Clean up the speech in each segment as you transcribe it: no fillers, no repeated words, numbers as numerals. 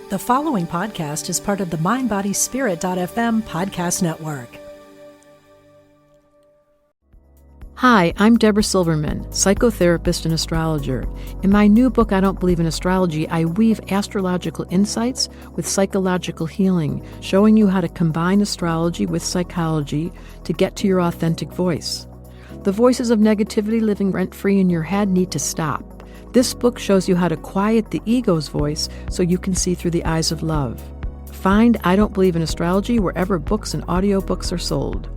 The following podcast is part of the MindBodySpirit.fm podcast network. Hi, I'm Deborah Silverman, psychotherapist and astrologer. In my new book, I Don't Believe in Astrology, I weave astrological insights with psychological healing, showing you how to combine astrology with psychology to get to your authentic voice. The voices of negativity living rent-free in your head need to stop. This book shows you how to quiet the ego's voice so you can see through the eyes of love. Find I Don't Believe in Astrology wherever books and audiobooks are sold.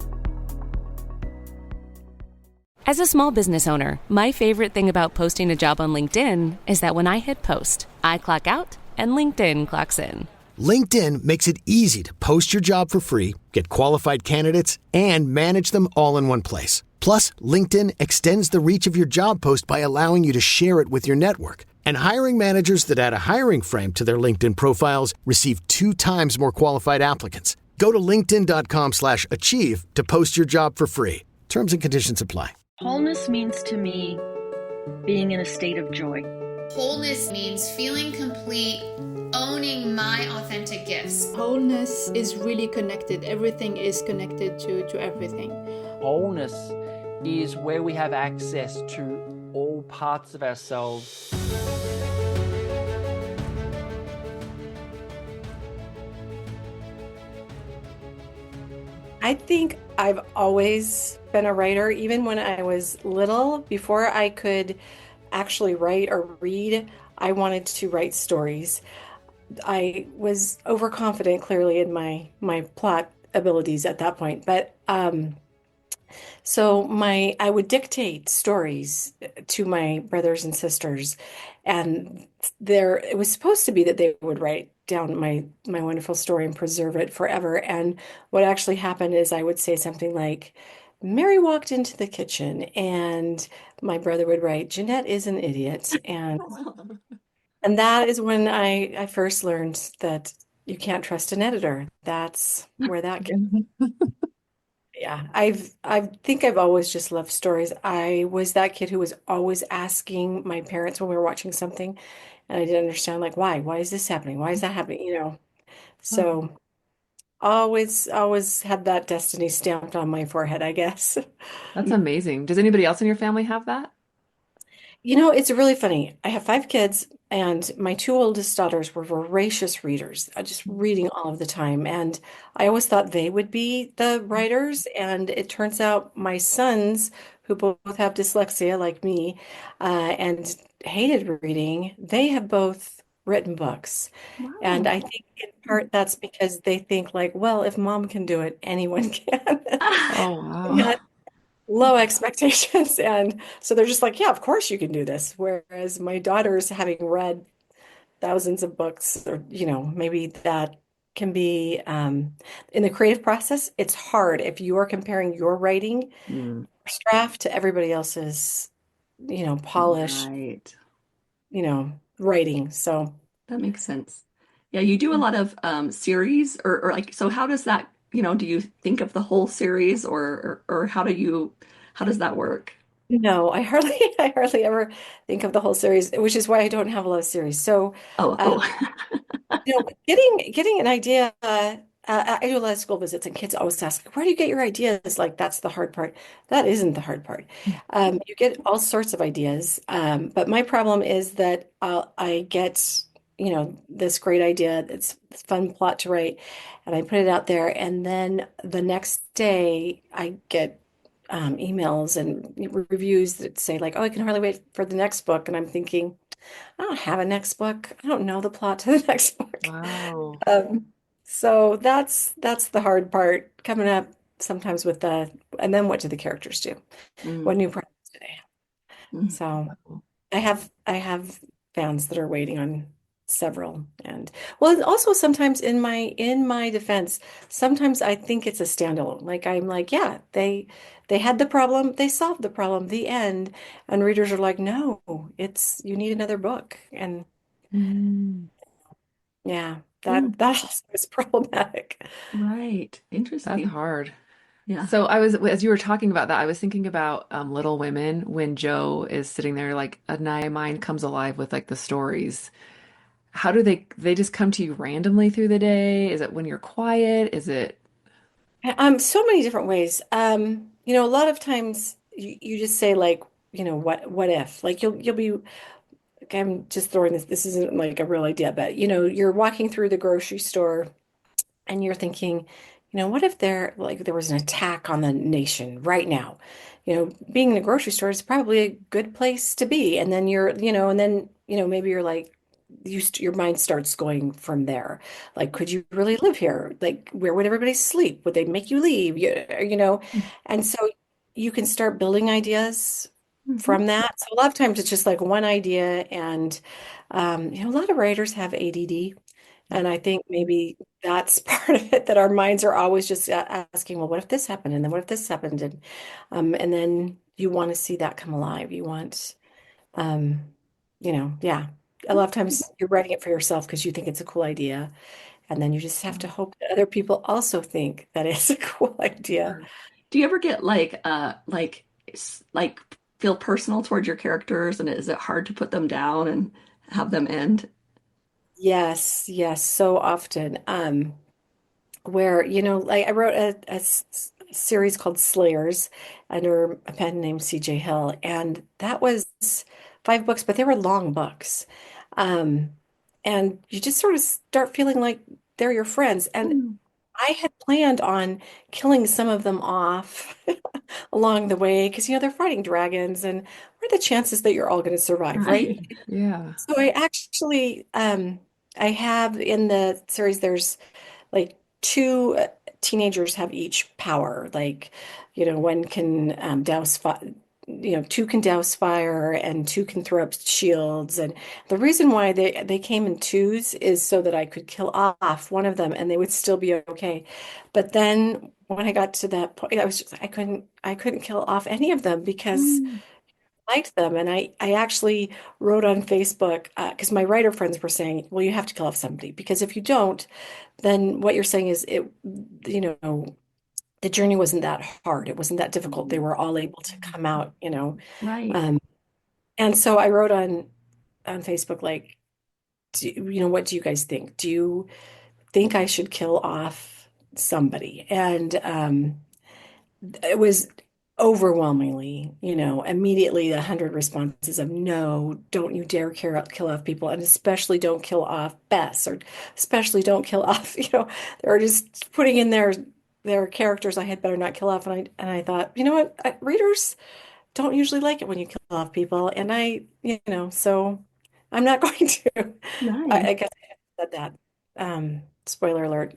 As a small business owner, my favorite thing about posting a job on LinkedIn is that when I hit post, I clock out and LinkedIn clocks in. LinkedIn makes it easy to post your job for free, get qualified candidates, and manage them all in one place. Plus, LinkedIn extends the reach of your job post by allowing you to share it with your network. And hiring managers that add a hiring frame to their LinkedIn profiles receive 2 times more qualified applicants. Go to linkedin.com/achieve to post your job for free. Terms and conditions apply. Wholeness means to me being in a state of joy. Wholeness means feeling complete, owning my authentic gifts. Wholeness is really connected. Everything is connected to everything. Wholeness is where we have access to all parts of ourselves. I think I've always been a writer, even when I was little. Before I could actually write or read, I wanted to write stories. I was overconfident, clearly, in my plot abilities at that point. But so I would dictate stories to my brothers and sisters, and it was supposed to be that they would write down my wonderful story and preserve it forever. And what actually happened is I would say something like, Mary walked into the kitchen, and my brother would write, Janette is an idiot. And that is when I first learned that you can't trust an editor. That's where that came. Yeah, I think I've always just loved stories. I was that kid who was always asking my parents when we were watching something, and I didn't understand, like, why? Why is this happening? Why is that happening? So always had that destiny stamped on my forehead, I guess. That's amazing. Does anybody else in your family have that? It's really funny. I have 5 kids, and my 2 oldest daughters were voracious readers, just reading all of the time. And I always thought they would be the writers. And it turns out my sons, who both have dyslexia like me, and hated reading, they have both written books. Wow. And I think in part that's because they think, like, well, if mom can do it, anyone can. Oh, wow. Low expectations. And so they're just like, yeah, of course you can do this. Whereas my daughters, having read thousands of books, or, maybe that can be, in the creative process, it's hard if you are comparing your writing first draft to everybody else's, polished, Right. writing. So That makes sense. Yeah, you do a lot of series or like, so how does that, do you think of the whole series or how does that work? no, I hardly ever think of the whole series, which is why I don't have a lot of series. So, Oh. getting an idea. I do a lot of school visits, and kids always ask, "Where do you get your ideas?" Like, that's the hard part. That isn't the hard part. You get all sorts of ideas, but my problem is that I get, this great idea. It's a fun plot to write, and I put it out there, and then the next day I get emails and reviews that say, like, "Oh, I can hardly wait for the next book," and I'm thinking, I don't have a next book. I don't know the plot to the next book. Wow. So that's the hard part coming up sometimes with and then what do the characters do? What new problems do they have? So I have fans that are waiting on several. And and also sometimes in my defense, sometimes I think it's a standalone. Like, I'm like, yeah, they had the problem, they solved the problem, the end. And readers are like, no, you need another book. And yeah, that also is problematic. Right. Interesting. That's hard. Yeah. So as you were talking about that, I was thinking about Little Women when Joe is sitting there, like, my mind comes alive with like the stories. how do they just come to you randomly through the day? Is it when you're quiet? Is it So many different ways. A lot of times you just say like, what if? Like you'll be like, I'm just throwing this isn't like a real idea, but you're walking through the grocery store and you're thinking, what if there was an attack on the nation right now? Being in a grocery store is probably a good place to be. And then maybe you're like, your mind starts going from there. Like, could you really live here? Like, where would everybody sleep? Would they make you leave? And so you can start building ideas Mhm. from that. So a lot of times it's just like one idea, and a lot of writers have ADD. And I think maybe that's part of it, that our minds are always just asking, well, what if this happened? And then what if this happened? And then you want to see that come alive. You want, um, yeah. A lot of times you're writing it for yourself because you think it's a cool idea. And then you just have to hope that other people also think that it's a cool idea. Sure. Do you ever get like feel personal towards your characters, and is it hard to put them down and have them end? Yes, yes, so often. Where, like I wrote series called Slayers under a pen named CJ Hill, and that was 5 books, but they were long books. Um, and you just sort of start feeling like they're your friends. And Mm. I had planned on killing some of them off along the way because, they're fighting dragons, and what are the chances that you're all going to survive, right? Right. yeah. So I actually, I have in the series, there's like two teenagers have each power. Like, one can douse fire, two can douse fire, and two can throw up shields. And the reason why they came in twos is so that I could kill off one of them and they would still be okay. But then when I got to that point, I couldn't kill off any of them because Mm. I liked them. And I actually wrote on Facebook because my writer friends were saying, well, you have to kill off somebody because if you don't, then what you're saying is you know, the journey wasn't that hard. It wasn't that difficult. They were all able to come out. Right. Um, and so I wrote on Facebook, like, what do you guys think? Do you think I should kill off somebody? And it was overwhelmingly, immediately 100 responses of no, don't you dare kill off people, and especially don't kill off Bess, or especially don't kill off, they're just putting in their characters I had better not kill off. And I thought, what? Readers don't usually like it when you kill off people, and so I'm not going to. Nice. I guess I said that. Spoiler alert.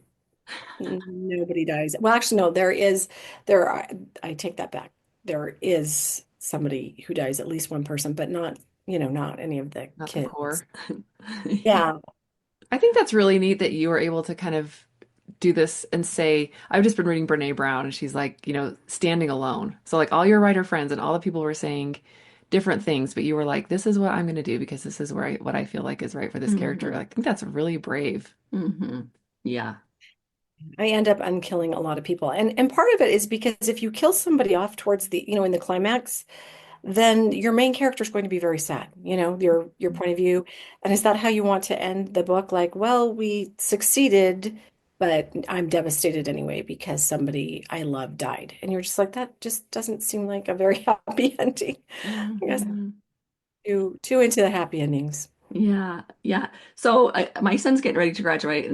Nobody dies. Well, actually, no, there are, I take that back. There is somebody who dies, at least one person, but not any of the Not the kids. core. Yeah. I think that's really neat that you were able to kind of do this and say, I've just been reading Brene Brown and she's like, standing alone. So like all your writer friends and all the people were saying different things, but you were like, this is what I'm going to do because this is what I feel like is right for this character. Hmm. I think that's really brave. Hmm. Yeah. I end up unkilling a lot of people. And part of it is because if you kill somebody off towards in the climax, then your main character is going to be very sad, your point of view. And is that how you want to end the book? Like, well, we succeeded, but I'm devastated anyway because somebody I love died. And you're just like, that just doesn't seem like a very happy ending. I guess Hmm. too into the happy endings. Yeah, yeah. So my son's getting ready to graduate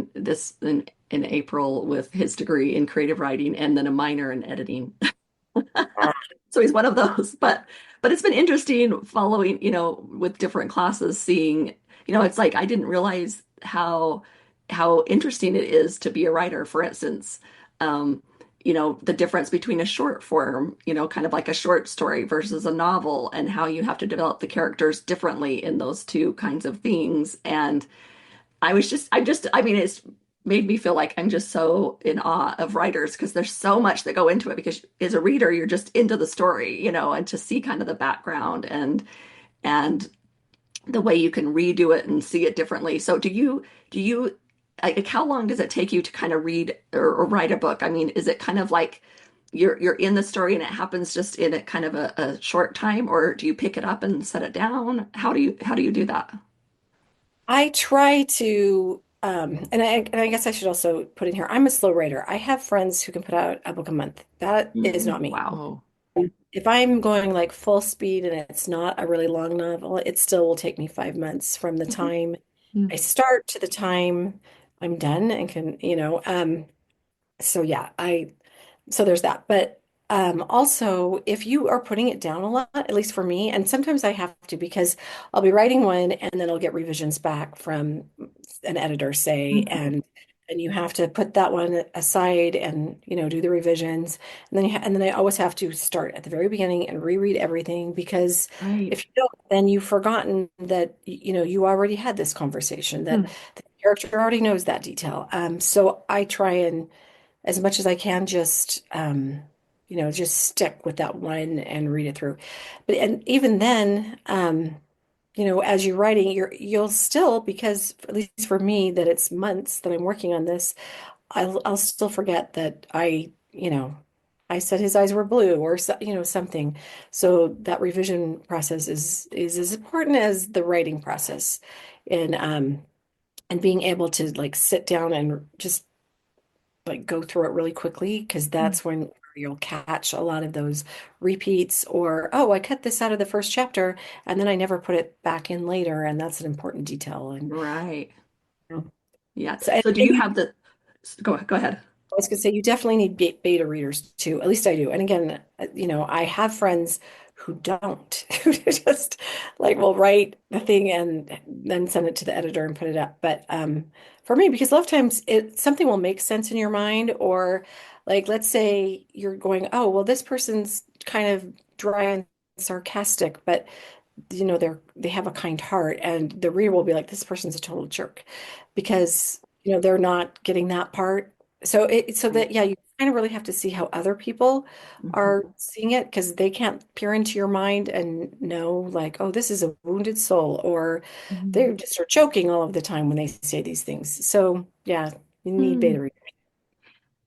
in April with his degree in creative writing and then a minor in editing. So he's one of those. But it's been interesting following, with different classes, seeing, it's like I didn't realize how interesting it is to be a writer, for instance. Um, the difference between a short form, kind of like a short story versus a novel, and how you have to develop the characters differently in those two kinds of things. And I mean, it's made me feel like I'm just so in awe of writers because there's so much that go into it because as a reader, you're just into the story, and to see kind of the background and the way you can redo it and see it differently. So do you like how long does it take you to kind of read or write a book? I mean, is it kind of like you're in the story and it happens just in a kind of a short time, or do you pick it up and set it down? How do you do that? I try to, and I guess I should also put in here, I'm a slow writer. I have friends who can put out a book a month. That is not me. Wow. Oh. If I'm going like full speed and it's not a really long novel, it still will take me 5 months from the Mhm. time I Mm. start to the time I'm done and can, so yeah, so there's that. But also, if you are putting it down a lot, at least for me, and sometimes I have to because I'll be writing one and then I'll get revisions back from an editor, say, Mhm. and you have to put that one aside and do the revisions, and then and then I always have to start at the very beginning and reread everything because Right. if you don't, then you've forgotten that you already had this conversation that Mm. the character already knows that detail. So I try and as much as I can just stick with that one and read it through. But and even then, as you're writing, you'll still, because at least for me, that it's months that I'm working on this, I'll still forget that I said his eyes were blue or something. So that revision process is as important as the writing process. And being able to like sit down and just like go through it really quickly because Mm. that's when you'll catch a lot of those repeats or oh, I cut this out of the first chapter and then I never put it back in later, and that's an important detail. And Right. Yeah. so and So do you you have the, go ahead. I was going to say you definitely need beta readers too. At least I do. And again, I have friends who don't, who just like will write the thing and then send it to the editor and put it up. But for me, because a lot of times something will make sense in your mind, or like let's say you're going, oh, well, this person's kind of dry and sarcastic, but they have a kind heart, and the reader will be like, this person's a total jerk because they're not getting that part. So Right. that yeah, you kind of really have to see how other people are Mhm. seeing it because they can't peer into your mind and know like, oh, this is a wounded soul, or Mhm. they just are joking all of the time when they say these things. So yeah, you need Hmm. beta readers.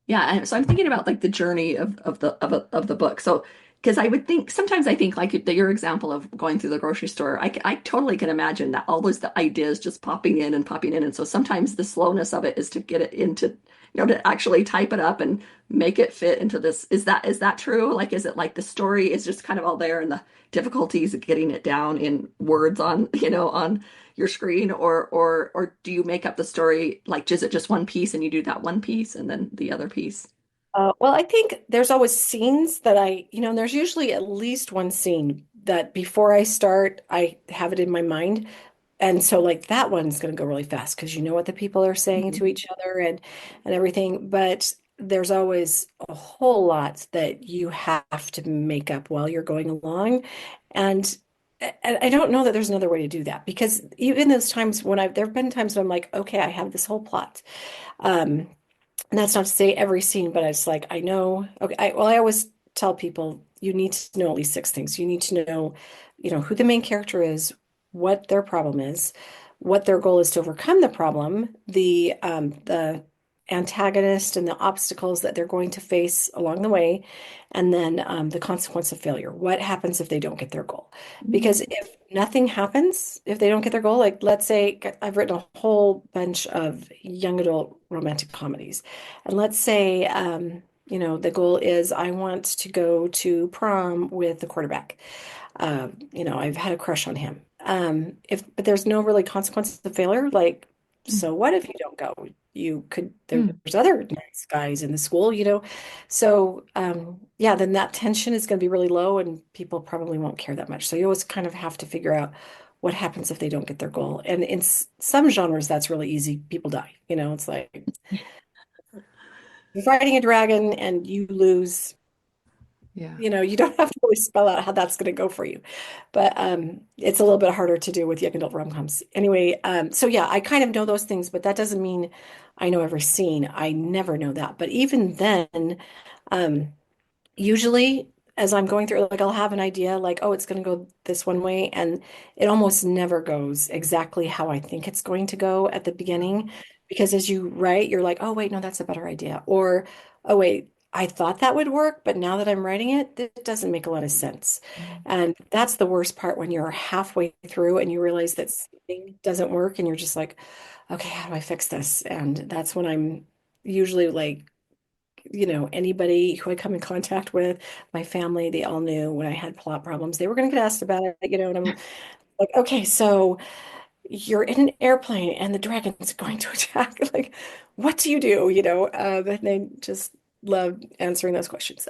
Yeah, and so I'm thinking about like the journey of the book. So because I would think sometimes I think like your example of going through the grocery store, I totally can imagine that all those the ideas just popping in and popping in. And so sometimes the slowness of it is to get it into, to actually type it up and make it fit into this. Is that true? Like, is it like the story is just kind of all there and the difficulties of getting it down in words on, on your screen, or do you make up the story, like is it just one piece and you do that one piece and then the other piece? Well, I think there's always scenes that and there's usually at least one scene that before I start, I have it in my mind. And so like that one's going to go really fast because you know what the people are saying to Mhm. each other and everything. But there's always a whole lot that you have to make up while you're going along. And and I don't know that there's another way to do that because even those times when there have been times when I'm like, okay, I have this whole plot. Um, and that's not to say every scene, but it's like I know. Okay, I always tell people you need to know at least six things. You need to know, who the main character is, what their problem is, what their goal is to overcome the problem, the antagonist and the obstacles that they're going to face along the way, and then the consequence of failure. What happens if they don't get their goal? Because Mhm. if nothing happens, if they don't get their goal, like let's say I've written a whole bunch of young adult romantic comedies. And let's say, the goal is I want to go to prom with the quarterback. I've had a crush on him. But there's no really consequence of failure, like, so what if you don't go? Mm. There's other nice guys in the school, So, yeah, then that tension is going to be really low and people probably won't care that much. So you always kind of have to figure out what happens if they don't get their goal. And in some genres, that's really easy. People die, it's like, you're fighting a dragon and you lose, Yeah. you don't have to really spell out how that's going to go for you. But it's a little bit harder to do with young adult rom-coms. Anyway, so yeah, I kind of know those things, but that doesn't mean I know every scene. I never know that. But even then, um, usually as I'm going through, like I'll have an idea like, oh, it's going to go this one way, and it almost never goes exactly how I think it's going to go at the beginning. Because as you write, you're like, oh, wait, no, that's a better idea. Or, oh, wait, I thought that would work, but now that I'm writing it, it doesn't make a lot of sense. Mm. And that's the worst part when you're halfway through and you realize that something doesn't work and you're just like, okay, how do I fix this? And that's when I'm usually like, anybody who I come in contact with, my family, they all knew when I had plot problems, they were going to get asked about it, and I'm like, okay, so you're in an airplane and the dragon's going to attack. Like, what do you do? And they just love answering those questions.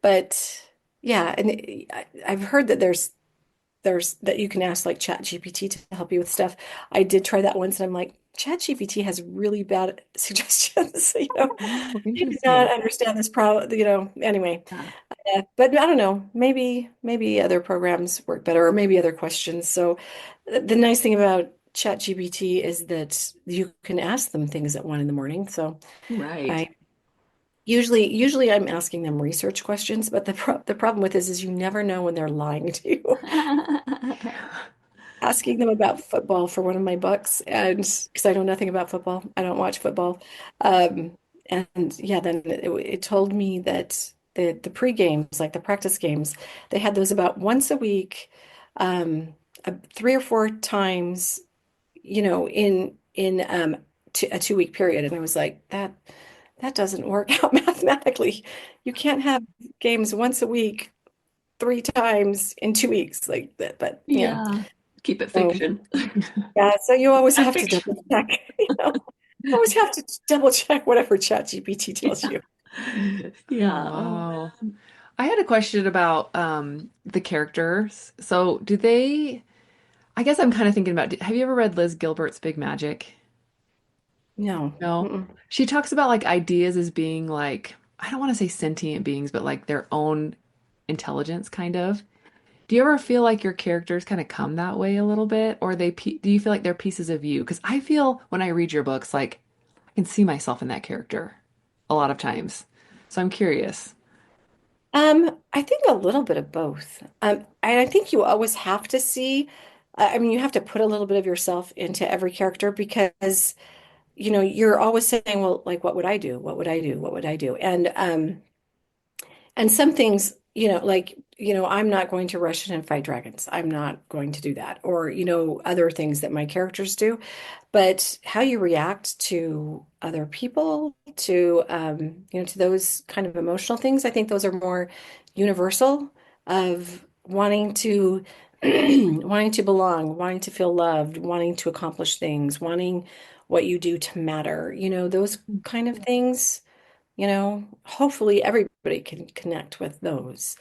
But yeah, and I've heard that there's that you can ask like Chat GPT to help you with stuff. I did try that once and I'm like, Chat GPT has really bad suggestions. Oh, I do not interesting. understand this problem, anyway. Yeah. But I don't know, maybe other programs work better or maybe other questions. So the nice thing about Chat GPT is that you can ask them things at 1 in the morning. So Right. I usually I'm asking them research questions, but the problem with this is you never know when they're lying to you. Asking them about football for one of my books, and because I know nothing about football, I don't watch football. And yeah, then it told me that the pre-games, like the practice games, they had those about once a week, um, 3 or 4 times, in a 2 week period. And I was like, that doesn't work out mathematically. You can't have games once a week, 3 times in 2 weeks like that. But Yeah. Keep it so. fiction. Yeah, so you always A have to fiction. double check, always have to double check whatever ChatGPT tells Yeah. you. Oh, Yeah. Oh wow. man. I had a question about the characters. So, do they, I guess I'm kind of thinking about, have you ever read Liz Gilbert's Big Magic? No. No. Mm-mm. She talks about like ideas as being like, I don't want to say sentient beings, but like their own intelligence kind of. Do you ever feel like your characters kind of come that way a little bit, or do you feel like they're pieces of you? Because I feel when I read your books, like I can see myself in that character a lot of times. So I'm curious. I think a little bit of both. And I think you always have to see, I mean, you have to put a little bit of yourself into every character because, you're always saying, well, like, what would I do? What would I do? What would I do? And some things, like, I'm not going to rush in and fight dragons. I'm not going to do that. Or, other things that my characters do. But how you react to other people, to those kind of emotional things, I think those are more universal of wanting to wanting to belong, wanting to feel loved, wanting to accomplish things, wanting what you do to matter, those kind of things, hopefully everybody can connect with those.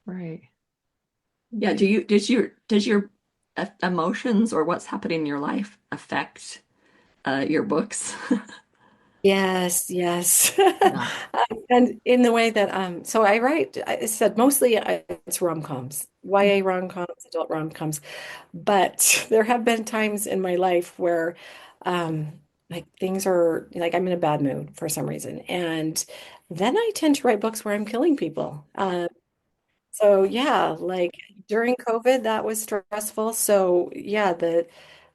Right. Yeah. Does your emotions or what's happening in your life affect your books? Yes, yes. Yeah. And in the way that so I write, I said mostly it's rom-coms, YA rom-coms, adult rom-coms, but there have been times in my life where like things are like I'm in a bad mood for some reason. And then I tend to write books where I'm killing people. So yeah, like during COVID, that was stressful. So yeah, the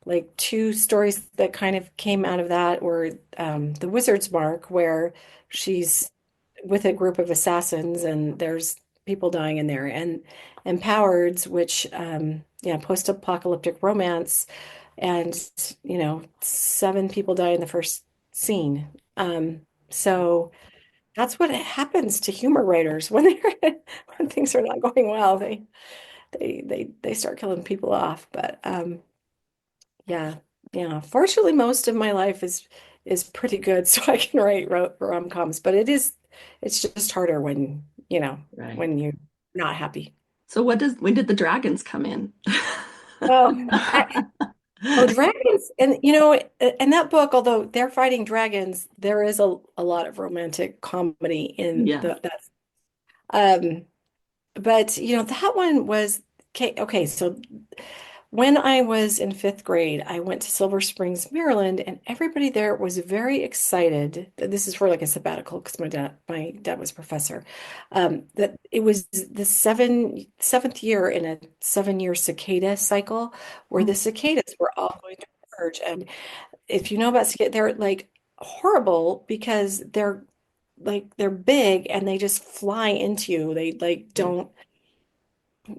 like two stories that kind of came out of that were The Wizard's Mark, where she's with a group of assassins and there's people dying in there, and Empowered's, which yeah, post-apocalyptic romance, and 7 people die in the first scene. So that's what happens to humor writers when they're when things are not going well. They start killing people off. But yeah, yeah. Fortunately, most of my life is pretty good, so I can write rom-coms. But it's just harder Right. when you're not happy. So when did the dragons come in? Well, oh, dragons, and in that book, although they're fighting dragons, there is a lot of romantic comedy in Yeah. that. Um, but that one was okay. Okay, so when I was in 5th grade, I went to Silver Springs, Maryland, and everybody there was very excited. This is for like a sabbatical because my dad was a professor. That it was the seventh year in a 7-year cicada cycle where the cicadas were all going to emerge. And if you know about cicadas, they're like horrible because they're like they're big and they just fly into you. They like don't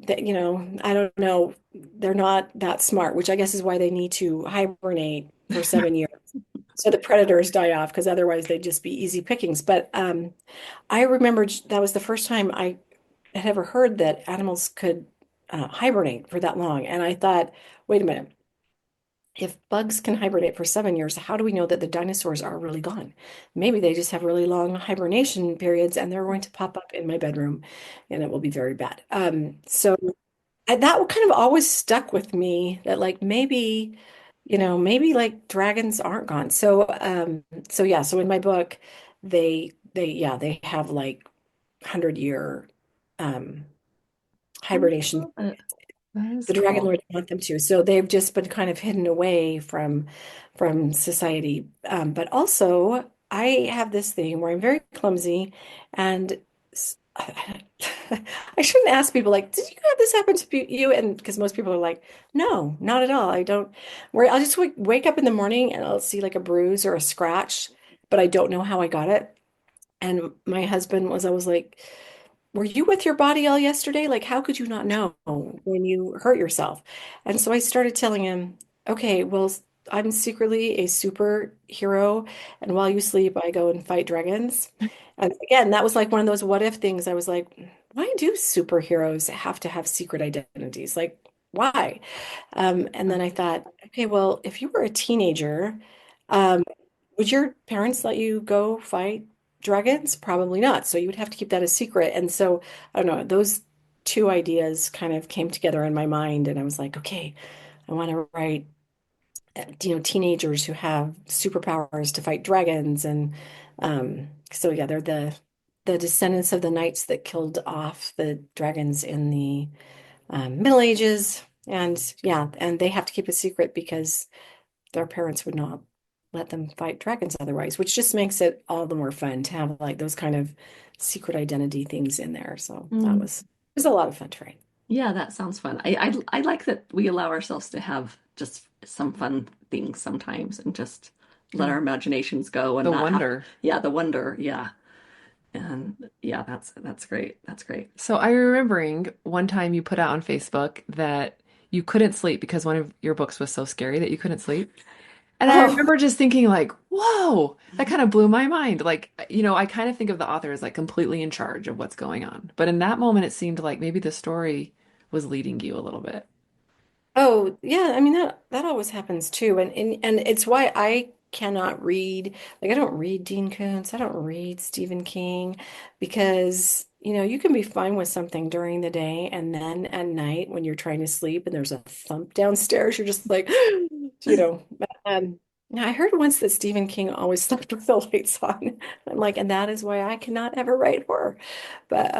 that I don't know, they're not that smart, which I guess is why they need to hibernate for 7 years. So the predators die off because otherwise they'd just be easy pickings. But I remember that was the first time I had ever heard that animals could hibernate for that long. And I thought, wait a minute, if bugs can hibernate for 7 years, how do we know that the dinosaurs are really gone? Maybe they just have really long hibernation periods and they're going to pop up in my bedroom and it will be very bad. So that kind of always stuck with me that like maybe, maybe like dragons aren't gone. So yeah, so in my book, yeah, they have like 100-year um Oh, hibernation. I love it. That is The Dragon cool. Lord want them to. So they've just been kind of hidden away from society. But also, I have this thing where I'm very clumsy, and I shouldn't ask people like, "Did you have this happen to you?" And because most people are like, "No, not at all. I don't." Where I'll just wake up in the morning and I'll see like a bruise or a scratch, but I don't know how I got it. And my husband was always like, were you with your body all yesterday? Like, how could you not know when you hurt yourself? And so I started telling him, okay, well, I'm secretly a superhero, and while you sleep, I go and fight dragons. And again, that was like one of those what if things. I was like, why do superheroes have to have secret identities? Like, why? And then I thought, okay, well, if you were a teenager, um, would your parents let you go fight dragons? Probably not. So you would have to keep that a secret. And so, I don't know, those two ideas kind of came together in my mind. And I was like, okay, I want to write, teenagers who have superpowers to fight dragons. And so, yeah, they're the descendants of the knights that killed off the dragons in the Middle Ages. And yeah, and they have to keep a secret because their parents would not let them fight dragons otherwise, which just makes it all the more fun to have like those kind of secret identity things in there. So Mm. it was a lot of fun to write. Yeah, that sounds fun. I like that we allow ourselves to have just some fun things sometimes and just let our Mm. imaginations go and The not have, wonder. yeah, the wonder. Yeah. And yeah, that's great. That's great. So I remembering one time you put out on Facebook that you couldn't sleep because one of your books was so scary that you couldn't sleep. And I Oh, remember just thinking like, whoa, that kind of blew my mind. Like, I kind of think of the author as like completely in charge of what's going on. But in that moment, it seemed like maybe the story was leading you a little bit. oh, yeah. I mean that always happens too, and it's why I cannot read. Like I don't read Dean Koontz. I don't read Stephen King because you can be fine with something during the day, and then at night when you're trying to sleep and there's a thump downstairs, you're just like, you know. Now I heard once that Stephen King always slept with the lights on. I'm like, and that is why I cannot ever write horror. But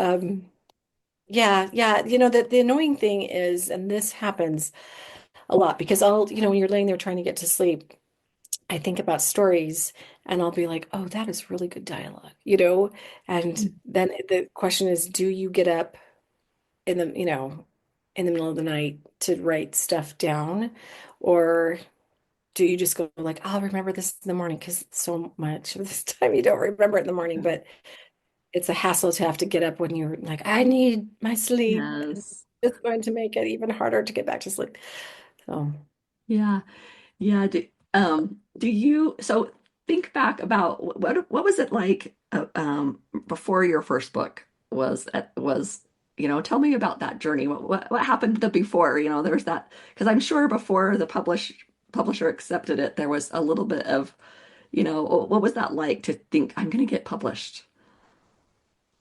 yeah, yeah. The annoying thing is, and this happens a lot because when you're laying there trying to get to sleep, I think about stories and I'll be like, oh, that is really good dialogue. And then the question is, do you get up in the middle of the night to write stuff down? Or do you just go like, I'll remember this in the morning? Because so much of this time you don't remember it in the morning, but it's a hassle to have to get up when you're like, I need my sleep. And Yes. it's going to make it even harder to get back to sleep. So. Yeah. Yeah. Do you, so think back about what was it like before your first book was, tell me about that journey. What happened the before, there's that, because I'm sure before the publisher accepted it, there was a little bit of, what was that like to think I'm going to get published?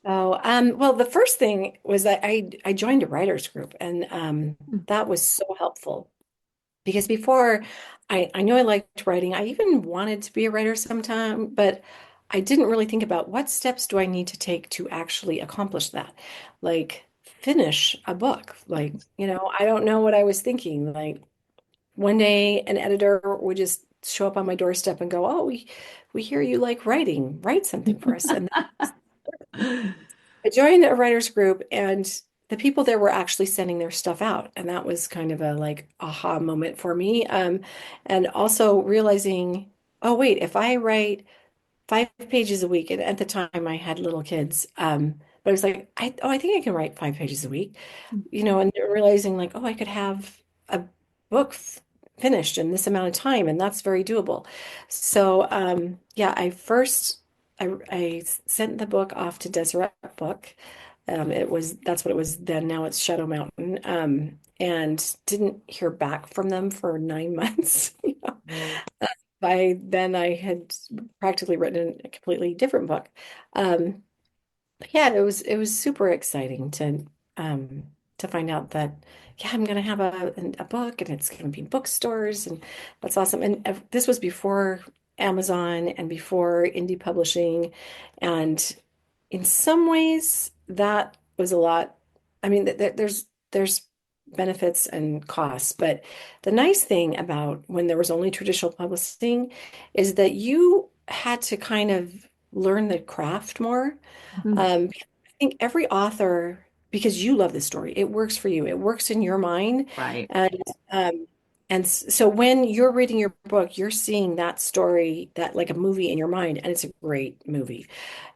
Oh, well, the first thing was that I joined a writers group, and Mm. that was so helpful because before I knew I liked writing. I even wanted to be a writer sometime, but I didn't really think about what steps do I need to take to actually accomplish that, like finish a book. Like, I don't know what I was thinking. Like one day, an editor would just show up on my doorstep and go, "Oh, we hear you like writing. Write something for us." And I joined a writers group and the people there were actually sending their stuff out. And that was kind of a like aha moment for me. And also realizing, oh, wait, if I write 5 pages a week. And at the time I had little kids. But I was like, I think I can write 5 pages a week, and realizing like, oh, I could have a book finished in this amount of time, and that's very doable. So, yeah, I sent the book off to Deseret Book. That's what it was then. Now it's Shadow Mountain. And didn't hear back from them for 9 months. Mm. By then I had practically written a completely different book. But yeah, it was super exciting to find out that yeah, I'm gonna have a book and it's gonna be in bookstores and that's awesome. And this was before Amazon and before indie publishing, and in some ways that was a lot. I mean, there's benefits and costs, but the nice thing about when there was only traditional publishing is that you had to kind of learn the craft more. Mm. I think every author, because you love this story, it works for you. It works in your mind, Right. and um, so when you're reading your book, you're seeing that story, that like a movie in your mind, and it's a great movie.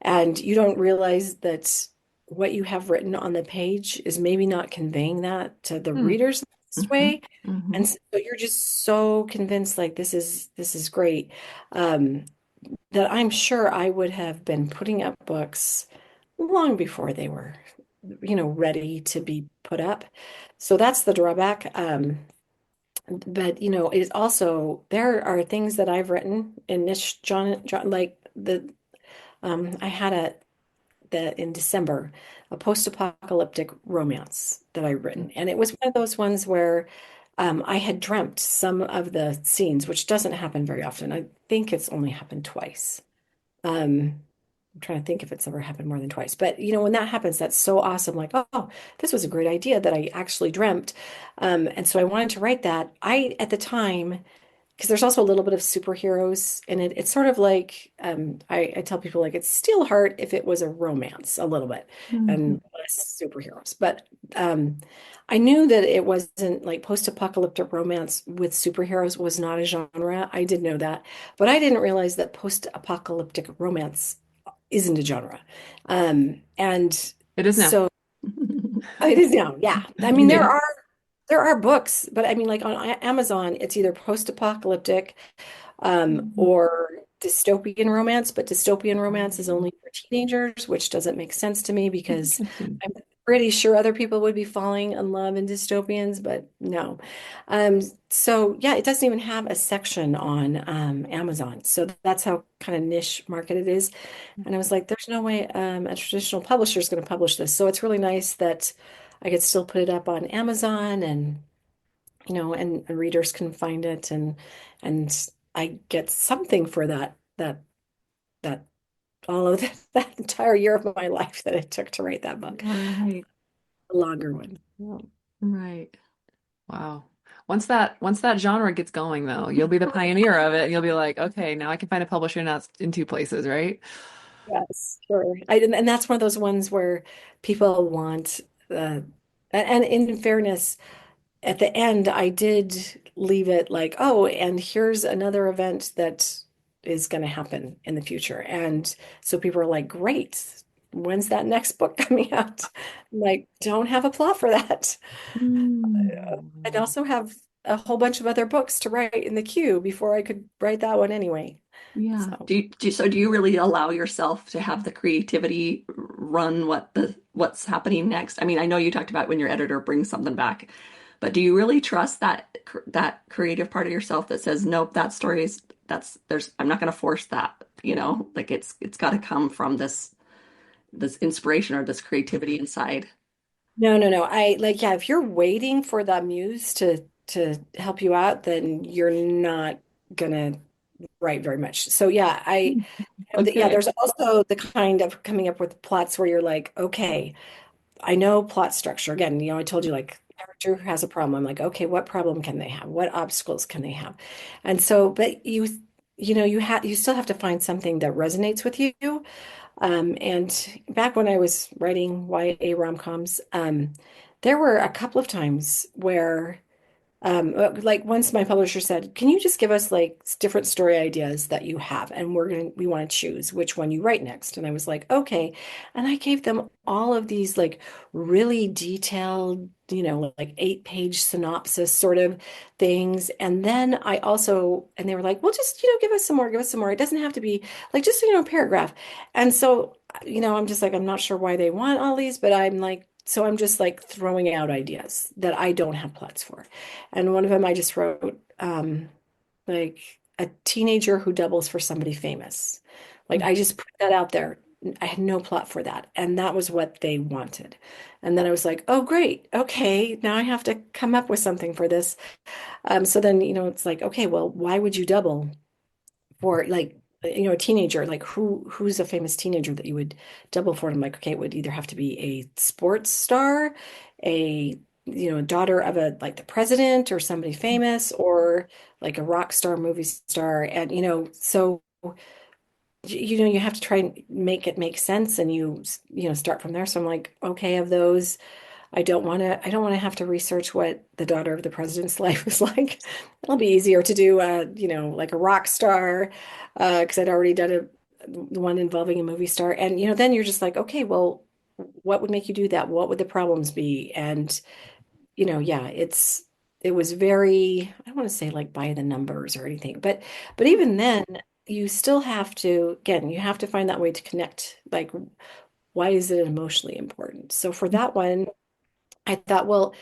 And you don't realize that what you have written on the page is maybe not conveying that to the Mm. readers the best Hmm. way. Hmm. And so you're just so convinced, like this is great. Um, that I'm sure I would have been putting up books long before they were, ready to be put up. So that's the drawback. But it is also there are things that I've written in this John like I had the in December a post-apocalyptic romance that I've written, and it was one of those ones where I had dreamt some of the scenes, which doesn't happen very often. I think it's only happened twice. Um, I'm trying to think if it's ever happened more than twice. But when that happens, that's so awesome. Like, oh, this was a great idea that I actually dreamt. And so I wanted to write that. At the time, because there's also a little bit of superheroes in it. It's sort of like I tell people like it's Steelheart if it was a romance a little bit Hmm. and less superheroes. But I knew that it wasn't like post-apocalyptic romance with superheroes was not a genre. I did know that, but I didn't realize that post-apocalyptic romance isn't a genre. And It is now. so it is now, yeah. I mean, there Yeah. are books, but I mean, like on Amazon, it's either post-apocalyptic or dystopian romance, but dystopian romance is only for teenagers, which doesn't make sense to me because Interesting. I'm pretty sure other people would be falling in love in dystopians, but no. Um, so yeah, it doesn't even have a section on Amazon. So that's how kind of niche market it is. And I was like, there's no way a traditional publisher is going to publish this. So it's really nice that I could still put it up on Amazon and and readers can find it and I get something for that all of that entire year of my life that it took to write that book, Right. a longer one. Yeah. Right. Wow. Once that genre gets going though, you'll be the pioneer of it and you'll be like, okay, now I can find a publisher now it's in two places, right? Yes, sure. And that's one of those ones where people want and in fairness, at the end, I did leave it like, oh, and here's another event that is going to happen in the future. And so people are like, great. When's that next book coming out? I'm like, don't have a plot for that. I'd Mm. also have a whole bunch of other books to write in the queue before I could write that one anyway. Yeah. So, So do you really allow yourself to have the creativity run what's happening next? I mean, I know you talked about when your editor brings something back, but do you really trust that creative part of yourself that says, nope, that story is that's there's I'm not going to force that, like it's got to come from this inspiration or this creativity inside. no, no, no. I like, yeah, if you're waiting for the muse to help you out, then you're not gonna write very much. So yeah, yeah, Okay. there's also the kind of coming up with plots where you're like, okay, I know plot structure. Again, I told you like character has a problem. I'm like, okay, what problem can they have? What obstacles can they have? And so, but you still have to find something that resonates with you. And back when I was writing YA rom-coms, there were a couple of times where Like once my publisher said, "Can you just give us like different story ideas that you have, and we want to choose which one you write next." And I was like, "Okay." And I gave them all of these like really detailed, like 8-page synopsis sort of things. And then and they were like, "Well, just, give us some more, give us some more. It doesn't have to be like just, a paragraph." And so, I'm just like, I'm not sure why they want all these, but I'm just like throwing out ideas that I don't have plots for. And one of them I just wrote, like a teenager who doubles for somebody famous. Like I just put that out there. I had no plot for that. And that was what they wanted. And then I was like, oh, great. Okay. Now I have to come up with something for this. So then, it's like, okay, well, why would you double for like, a teenager? Like who's a famous teenager that you would double for? And I'm like, okay, it would either have to be a sports star, a daughter of like the president or somebody famous, or like a rock star, movie star. And so you have to try and make it make sense, and start from there. So I'm like, okay, of those, I don't want to have to research what the daughter of the president's life was like. It'll be easier to do like a rock star, because I'd already done the one involving a movie star. And then you're just like, okay, well, what would make you do that? What would the problems be? And yeah, it was very, I don't want to say like by the numbers or anything, but even then, you still have to, again, you have to find that way to connect. Like, why is it emotionally important? So for that one, I thought, well,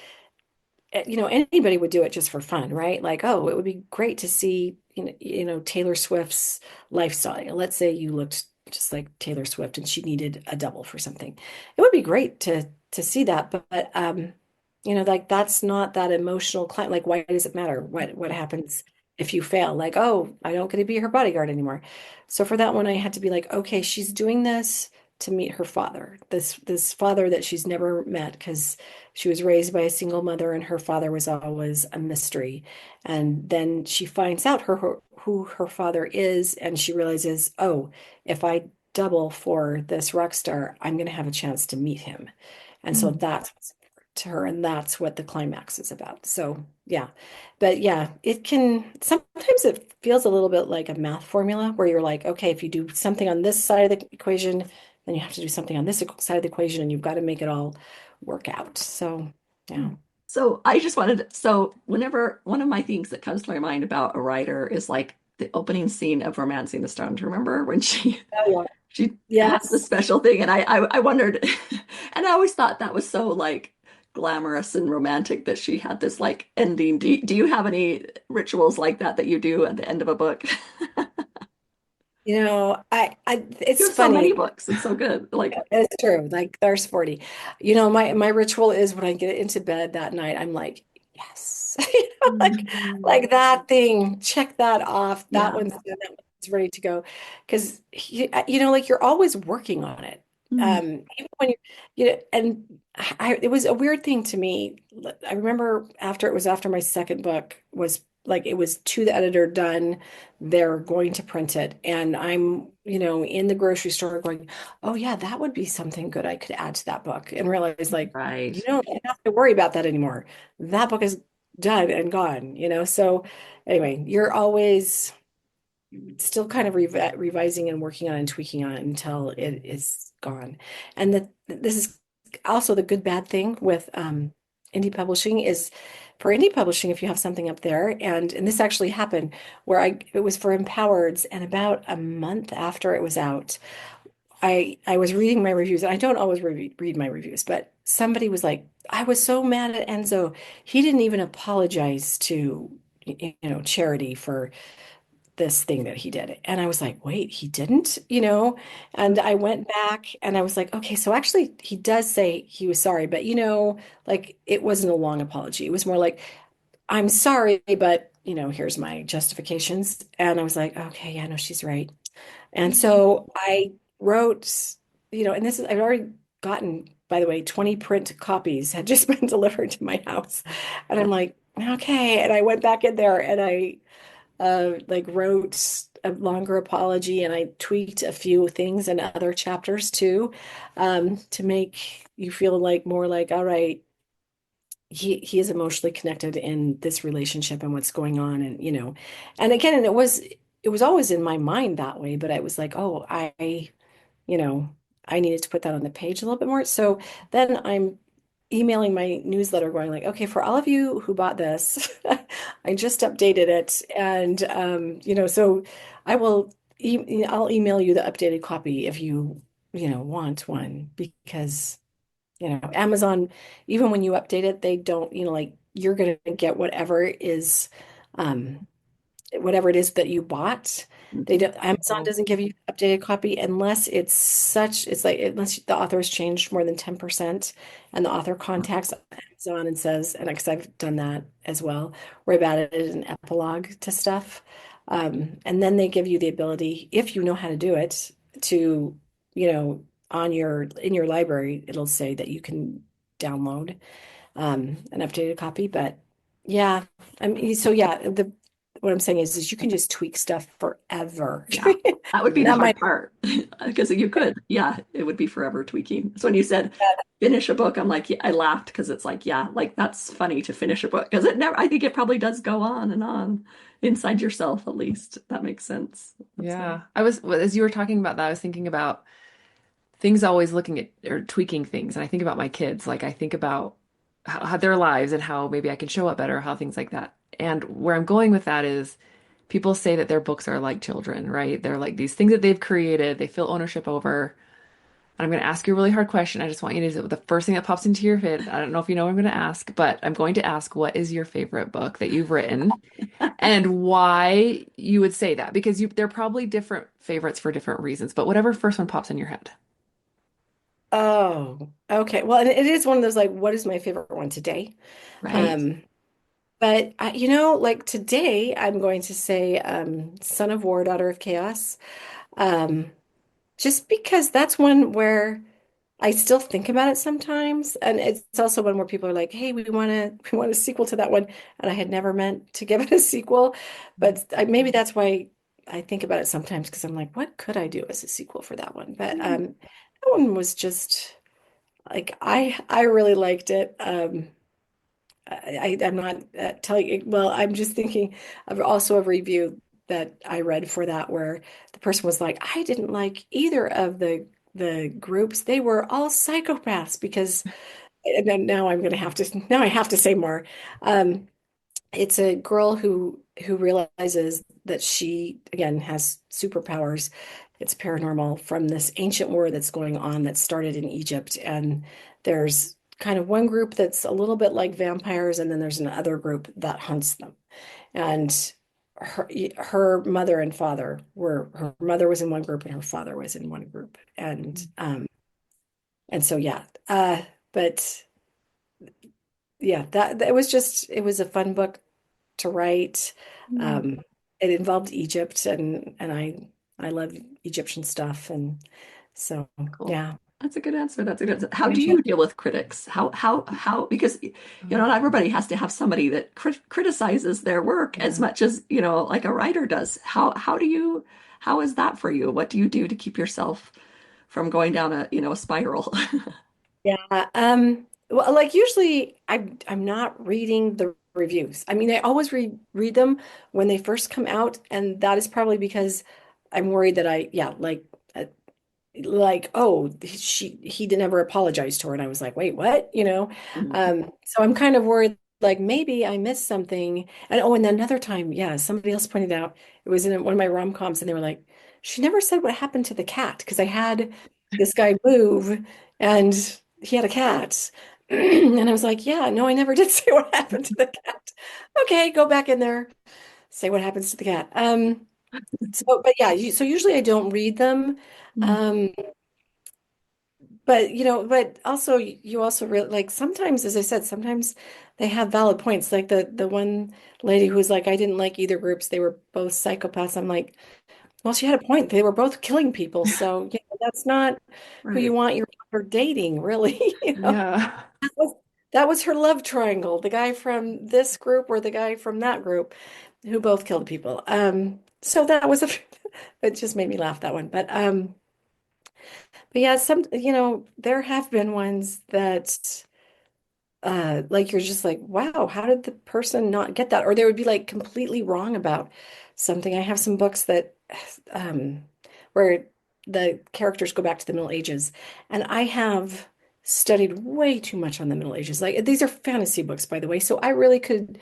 anybody would do it just for fun, right? Like, oh, it would be great to see, Taylor Swift's lifestyle. Let's say you looked just like Taylor Swift and she needed a double for something. It would be great to see that, but like that's not that emotional client. Like, why does it matter? What happens if you fail? Like, oh, I don't get to be her bodyguard anymore. So for that one, I had to be like, okay, she's doing this to meet her father, this father that she's never met because she was raised by a single mother and her father was always a mystery. And then she finds out who her father is, and she realizes, oh, if I double for this rock star, I'm going to have a chance to meet him. And so that's what's important to her, and that's what the climax is about. So yeah, but yeah, sometimes it feels a little bit like a math formula where you're like, okay, if you do something on this side of the equation, then you have to do something on this side of the equation, and you've got to make it all work out. So, yeah. So I just so whenever one of my things that comes to my mind about a writer is like the opening scene of Romancing the Stone. Do you remember when she Oh, she yeah. has this special thing? And I wondered, and I always thought that was so like glamorous and romantic that she had this like ending. Do you have any rituals like that you do at the end of a book? It's You have so funny. many books. It's so good. Like, It's true. Like there's 40. My ritual is when I get into bed that night, I'm like, yes. Like that thing, check that off. That yeah. one's done, that one's ready to go. Because like you're always working on it. Mm, Even when and it was a weird thing to me. I remember after my second book was like it was to the editor done. They're going to print it. And I'm, in the grocery store going, oh yeah, that would be something good I could add to that book, and realize like you right. don't have to worry about that anymore. That book is done and gone. So anyway, you're always still kind of revising and working on and tweaking on it until it is gone. And this is also the good bad thing with indie publishing is for indie publishing, if you have something up there, and this actually happened where it was for Empowered's, and about a month after it was out, I was reading my reviews, and I don't always read my reviews, but somebody was like, I was so mad at Enzo. He didn't even apologize to charity for this thing that he did. And I was like, wait, he didn't, And I went back and I was like, okay, so actually he does say he was sorry, but like it wasn't a long apology. It was more like, I'm sorry, but here's my justifications. And I was like, okay, yeah, no, she's right. And so I wrote, and I've already gotten, by the way, 20 print copies had just been delivered to my house. And I'm like, okay. And I went back in there and I like wrote a longer apology, and I tweaked a few things in other chapters too, to make you feel like more like, all right, he is emotionally connected in this relationship and what's going on, and and again, and it was always in my mind that way, but I was like, oh, you know, I needed to put that on the page a little bit more. So then I'm emailing my newsletter going like, okay, for all of you who bought this, I just updated it. And so I will I'll email you the updated copy if you want one, because Amazon, even when you update it, they don't, like you're gonna get um whatever it is that you bought. They Mhm. don't, Amazon doesn't give you an updated copy unless it's like unless the author has changed more than 10% and the author contacts Amazon and says, and because I've done that as well, where I've added an epilogue to stuff. And then they give you the ability, if you know how to do it, to, on in your library, it'll say that you can download an updated copy. But yeah, I mean, so yeah, the what I'm saying is you can just tweak stuff forever. Yeah, that would be the That hard might, part because you could, yeah, it would be forever tweaking. So when you said finish a book, I'm like, yeah, I laughed because it's like, yeah, like that's funny to finish a book because it never, I think it probably does go on and on inside yourself at least. That makes sense. That's nice. Yeah. As you were talking about that, I was thinking about things always looking at or tweaking things. And I think about my kids, like I think about how their lives and how maybe I can show up better, how things like that. And where I'm going with that is people say that their books are like children, right? They're like these things that they've created, they feel ownership over. And I'm going to ask you a really hard question. I just want you to, the first thing that pops into your head, I don't know if you know what I'm going to ask, but I'm going to ask, what is your favorite book that you've written and why you would say that? Because they're probably different favorites for different reasons, but whatever first one pops in your head. oh, okay. Well, and it is one of those like, what is my favorite one today? Right. Um, but like today, I'm going to say Son of War, Daughter of Chaos. Um, just because that's one where I still think about it sometimes, and it's also one where people are like, "Hey, we want a sequel to that one," and I had never meant to give it a sequel, but maybe that's why I think about it sometimes because I'm like, "What could I do as a sequel for that one?" But that one was just like I really liked it. I'm not telling you. Well, I'm just thinking of also a review that I read for that where the person was like, I didn't like either of the groups. They were all psychopaths because, and then now I have to say more. Um, it's a girl who realizes that she again has superpowers. It's paranormal from this ancient war that's going on that started in Egypt, and there's kind of one group that's a little bit like vampires, and then there's another group that hunts them. And her mother and father were her mother was in one group and her father was in one group, and so yeah, but yeah, that it was it was a fun book to write. Mm, Um, it involved Egypt, and I love Egyptian stuff, and so cool. yeah. That's a good answer. That's a good answer. How do you deal with critics? Because not everybody has to have somebody that criticizes their work as Yeah. much as, like a writer does. How is that for you? What do you do to keep yourself from going down a spiral? Yeah. Well, like usually I'm not reading the reviews. I mean, I always read them when they first come out, and that is probably because I'm worried that yeah, like, oh, he didn't ever apologize to her, and I was like, wait, what? Mhm. So I'm kind of worried, like maybe I missed something. And oh, and then another time, yeah, somebody else pointed out it was in one of my rom-coms, and they were like, she never said what happened to the cat because I had this guy move, and he had a cat. And I was like, yeah, no, I never did say what happened to the cat. Okay, go back in there, say what happens to the cat. So, but yeah, so usually I don't read them. Mhm. Um, but but also you also really like sometimes, as I said, sometimes they have valid points. Like the one lady who was like, I didn't like either groups. They were both psychopaths. I'm like, well, she had a point. They were both killing people. So that's not who you Right. want your daughter dating, really. Yeah. That was, that was her love triangle. The guy from this group or the guy from that group who both killed people. So that was it just made me laugh, that one. But yeah, there have been ones that like you're just like, wow, how did the person not get that? Or they would be like completely wrong about something. I have some books that um where the characters go back to the Middle Ages, and I have studied way too much on the Middle Ages. Like these are fantasy books, by the way, so I really could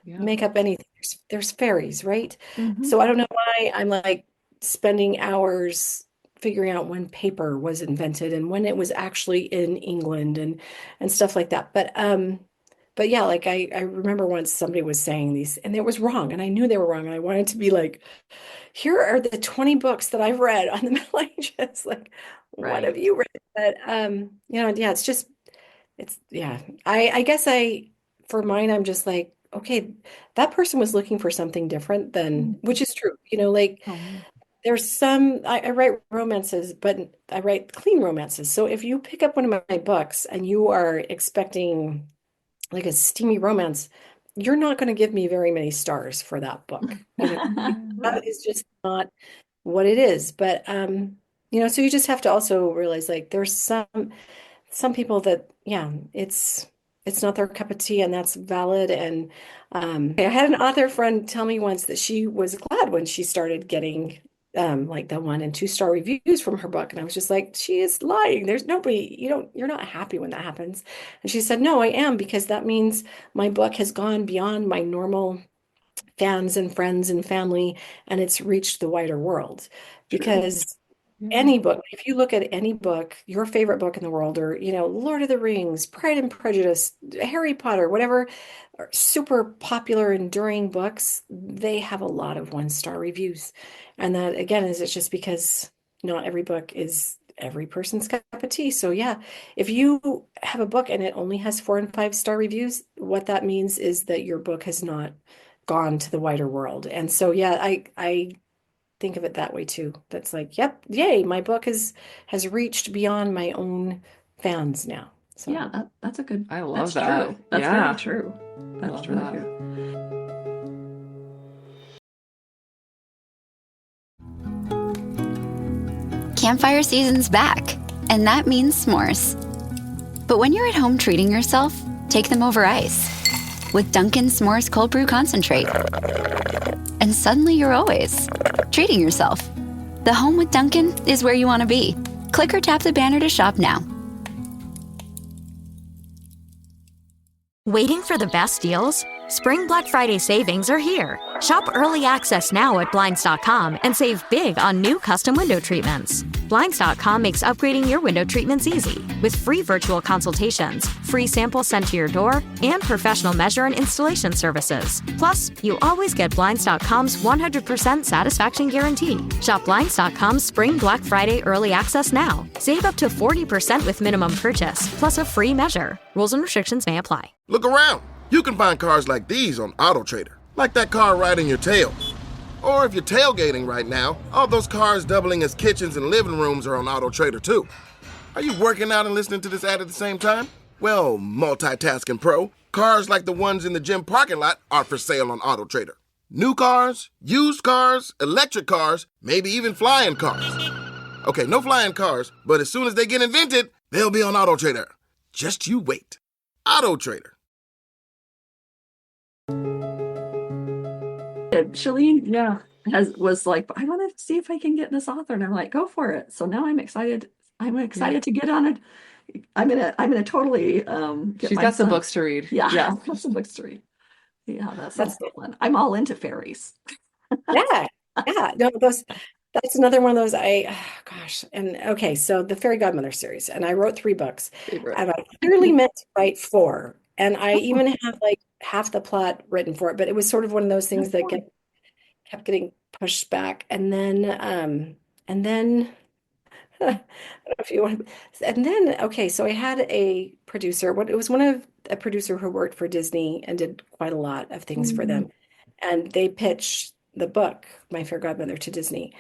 Yeah. make up anything. There's fairies, right? Mhm. So I don't know why I'm like spending hours figuring out when paper was invented and when it was actually in England and stuff like that. But yeah, like I remember once somebody was saying these and it was wrong and I knew they were wrong and I wanted to be like, here are the 20 books that I've read on the Middle Ages. Like, what have Right. you read? But yeah, it's just it's yeah. I guess for mine, I'm just like, okay, that person was looking for something different than, which is true. Like Oh, yeah. there's I write romances, but I write clean romances. So if you pick up one of my books and you are expecting like a steamy romance, you're not going to give me very many stars for that book. That is just not what it is. But so you just have to also realize like there's some people that, yeah, it's not their cup of tea, and that's valid. And I had an author friend tell me once that she was glad when she started getting like the 1 and 2 star reviews from her book. And I was just like, she is lying. There's nobody, you're not happy when that happens. And she said, no, I am, because that means my book has gone beyond my normal fans and friends and family, and it's reached the wider world. True. Because Yeah. any book, if you look at any book, your favorite book in the world, or, Lord of the Rings, Pride and Prejudice, Harry Potter, whatever, are super popular, enduring books, they have a lot of 1 star reviews. And that, again, is it's just because not every book is every person's cup of tea. So, yeah, if you have a book and it only has 4 and 5 star reviews, what that means is that your book has not gone to the wider world. And so, yeah, I think of it that way too. That's like, yep, yay, my book has reached beyond my own fans now. So Yeah, that's a good, I love that's that. true. That's very Yeah. true. I That's love truly that. true. Campfire season's back, and that means s'mores. But when you're at home treating yourself, take them over ice with Dunkin' S'mores Cold Brew Concentrate. And suddenly you're always treating yourself. The home with Dunkin' is where you want to be. Click or tap the banner to shop now. Waiting for the best deals? Spring Black Friday savings are here. Shop early access now at Blinds.com and save big on new custom window treatments. Blinds.com makes upgrading your window treatments easy with free virtual consultations, free samples sent to your door, and professional measure and installation services. Plus, you always get Blinds.com's 100% satisfaction guarantee. Shop Blinds.com's Spring Black Friday early access now. Save up to 40% with minimum purchase, plus a free measure. Rules and restrictions may apply. Look around. You can find cars like these on AutoTrader, like that car riding your tail. Or if you're tailgating right now, all those cars doubling as kitchens and living rooms are on AutoTrader too. Are you working out and listening to this ad at the same time? Well, multitasking pro, cars like the ones in the gym parking lot are for sale on AutoTrader. New cars, used cars, electric cars, maybe even flying cars. Okay, no flying cars, but as soon as they get invented, they'll be on AutoTrader. Just you wait. AutoTrader. Shalene, yeah, was like, I want to see if I can get this author, and I'm like, go for it. So now I'm excited. I'm excited to get on it. I'm gonna totally get She's my got some son. books to read. Yeah, Yeah. got some books to read. Yeah, that sounds fun. I'm all into fairies. yeah, yeah, no, that's another one of those gosh. And okay, so the Fairy Godmother series, and I wrote 3 books, Favorite. and I clearly meant to write 4, and I Oh. even have like half the plot written for it, but it was sort of one of those things that kept getting pushed back. And then I don't know if you want and then okay, so I had a producer. It was a producer who worked for Disney and did quite a lot of things for them. And they pitched the book, My Fair Godmother, to Disney.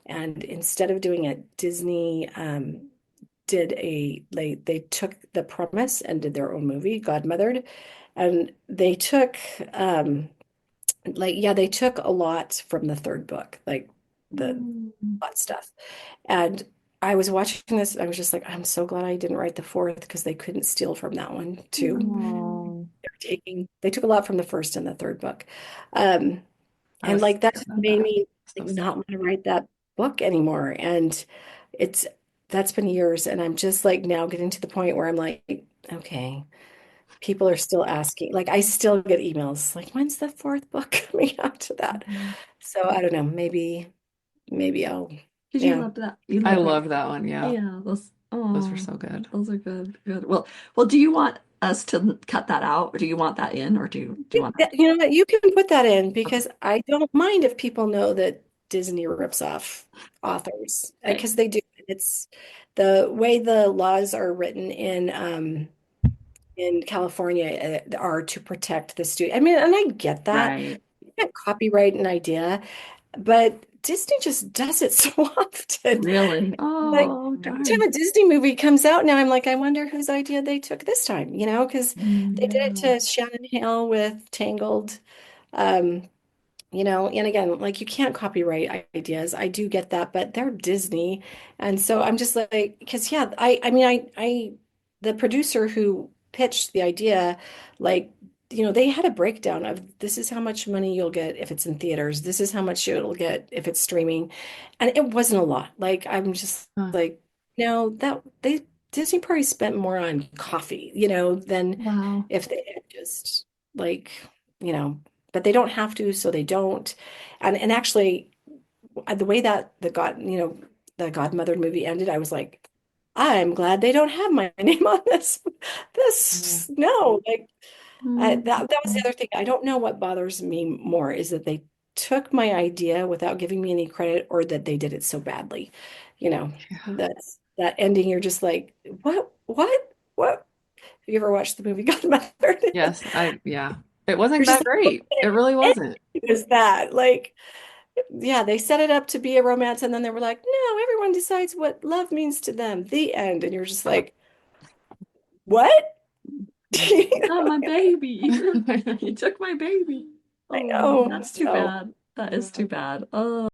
And instead of doing it, Disney they took the premise and did their own movie, Godmothered. And they took they took a lot from the third book, like the plot stuff. And I was watching this. I was just like, I'm so glad I didn't write the fourth because they couldn't steal from that one too. Oh, They took a lot from the first and the third book. Um, I and was like that sad just about made that. me So like sad. not want to write that book anymore. And it's that's been years, and I'm just like now getting to the point where I'm like, okay, people are still asking. Like I still get emails like, when's the fourth book coming out to that? So I don't know, maybe I'll Because you yeah. loved that. You I loved that. love that one. Yeah. Yeah, Those were so good. those are good. Good. Well, do you want us to cut that out, or do you want that in, or do you want that? You know what? You can put that in Okay. because I don't mind if people know that Disney rips off authors Okay. because they do. It's the way the laws are written in California are to protect the student. I mean, and I get that. Right. You can't copyright an idea, but Disney just does it so often. Really? Like Oh, every time darn. a Disney movie comes out now, I'm like, I wonder whose idea they took this time, because they did it Yeah. to Shannon Hale with Tangled. Um, and again, like you can't copyright ideas. I do get that, but they're Disney. And so I'm just like, because yeah, I mean, the producer who pitched the idea, like, they had a breakdown of this is how much money you'll get if it's in theaters. This is how much you'll get if it's streaming. And it wasn't a lot. Like, I'm just Huh. like, Disney probably spent more on coffee, than Wow. if they had just like, you know, but they don't have to, so they don't. And actually, the way that the Godmother movie ended, I was like, I'm glad they don't have my name on this. Yeah. This no, like Mm. that was the other thing. I don't know what bothers me more is that they took my idea without giving me any credit, or that they did it so badly. You know, Yeah. that's that ending. You're just like, what? Have you ever watched the movie Godmother? Yes, yeah. It wasn't You're just that like, what great. It really kind wasn't. of ending is that? Like, yeah, they set it up to be a romance, and then they were like, no, everyone decides what love means to them. The end. And you're just like, what? Not my baby. You took my baby. I Oh, know. that's too So, bad. That is too bad. Oh.